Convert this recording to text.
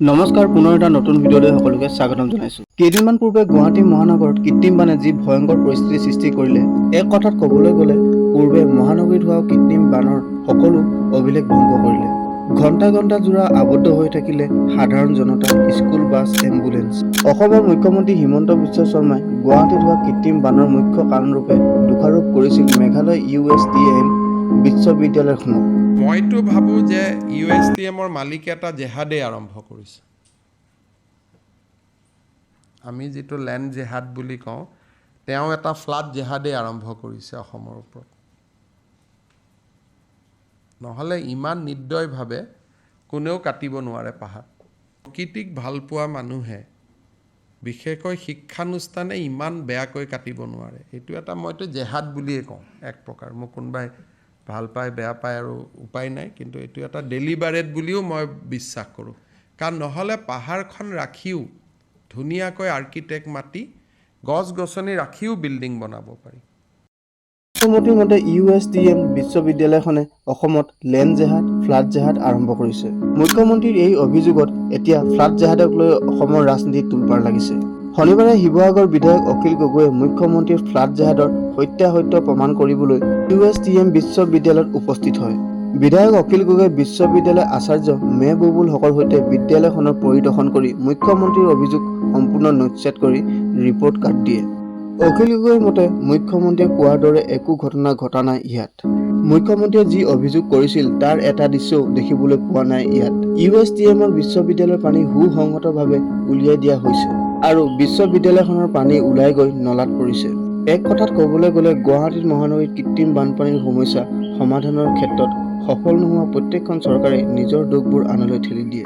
নমস্কাৰ পুনৰ এটা নতুন ভিডিঅ'লৈ সকলোকে স্বাগতম জনাইছোঁ। কেইদিনমান পূৰ্বে গুৱাহাটী মহানগৰত কৃত্ৰিম বানে যি ভয়ংকৰ পৰিস্থিতিৰ সৃষ্টি কৰিলে, এক কথাত ক'বলৈ গ'লে পূৰ্বে মহানগৰীত হোৱা কৃত্ৰিম বানৰ সকলো অভিলেখ ভংগ কৰিলে। ঘণ্টা ঘণ্টা জোৰা আবদ্ধ হৈ থাকিলে সাধাৰণ জনতা, স্কুল, বাছ, এম্বুলেন্স। অসমৰ মুখ্যমন্ত্ৰী হিমন্ত বিশ্ব শৰ্মাই গুৱাহাটীত হোৱা কৃত্ৰিম বানৰ মুখ্য কাৰণৰূপে দোষাৰোপ কৰিছিল মেঘালয় USTM বিশ্ববিদ্যালয়খনক। মইতো ভাবোঁ যে USTMৰ মালিকে এটা জেহাদেই আৰম্ভ কৰিছে। আমি যিটো লেণ্ড জেহাদ বুলি কওঁ, তেওঁ এটা ফ্লাড জেহাদেই আৰম্ভ কৰিছে অসমৰ ওপৰত। নহ'লে ইমান নিৰ্দয়ভাৱে কোনেও কাটিব নোৱাৰে পাহাৰ। প্ৰকৃতিক ভালপোৱা মানুহে, বিশেষকৈ শিক্ষানুষ্ঠানে ইমান বেয়াকৈ কাটিব নোৱাৰে। এইটো এটা মইতো জেহাদ বুলিয়ে কওঁ এক প্ৰকাৰ। মোক কোনোবাই ভাল পায় বেয়া পায় আৰু উপায় নাই, কিন্তু এইটো এটা ডেলিবাৰেট বুলিও মই বিশ্বাস কৰোঁ। কাৰণ নহ'লে পাহাৰখন ৰাখিও ধুনীয়াকৈ আৰ্কিটেক্ট মাতি গছ গছনি ৰাখিও বিল্ডিং বনাব পাৰি। মুখ্যমন্ত্ৰীৰ মতে USTM বিশ্ববিদ্যালয়খনে অসমত লেণ্ড জেহাদ, ফ্লাড জেহাদ আৰম্ভ কৰিছে। মুখ্যমন্ত্ৰীৰ এই অভিযোগত এতিয়া ফ্লাড জেহাদক লৈ অসমৰ ৰাজনীতিত তোলপাৰ লাগিছে। শনিবাৰে শিৱসাগৰ বিধায়ক অখিল গগৈয়ে মুখ্যমন্ত্ৰীৰ ফ্লাড জেহাদৰ সত্যাসত্য প্ৰমাণ কৰিবলৈ USTM বিশ্ববিদ্যালয়ত উপস্থিত হয়। বিধায়ক অখিল গগৈয়ে বিশ্ববিদ্যালয়ৰ আচাৰ্য মেহবুবুল হকৰ সৈতে বিদ্যালয়খনৰ পৰিদৰ্শন কৰি মুখ্যমন্ত্ৰীৰ অভিযোগ সম্পূৰ্ণ নস্যাৎ কৰি ৰিপৰ্ট কাৰ্ড দিয়ে। অখিল গগৈৰ মতে মুখ্যমন্ত্ৰীয়ে কোৱাৰ দৰে একো ঘটনা ঘটা নাই ইয়াত। মুখ্যমন্ত্ৰীয়ে যি অভিযোগ কৰিছিল তাৰ এটা দৃশ্যও দেখিবলৈ পোৱা নাই ইয়াত। USTMৰ বিশ্ববিদ্যালয়ৰ পানী সুসংহতভাৱে উলিয়াই দিয়া হৈছে আৰু বিশ্ববিদ্যালয়খনৰ পানী ওলাই গৈ নলাত পৰিছে। এক কথাত ক'বলৈ গ'লে গুৱাহাটীত মহানগৰীত কৃত্ৰিম বানপানীৰ সমস্যা সমাধানৰ ক্ষেত্ৰত সফল নোহোৱা প্ৰত্যেকখন চৰকাৰে নিজৰ দোষবোৰ আনলৈ ঠেলি দিয়ে।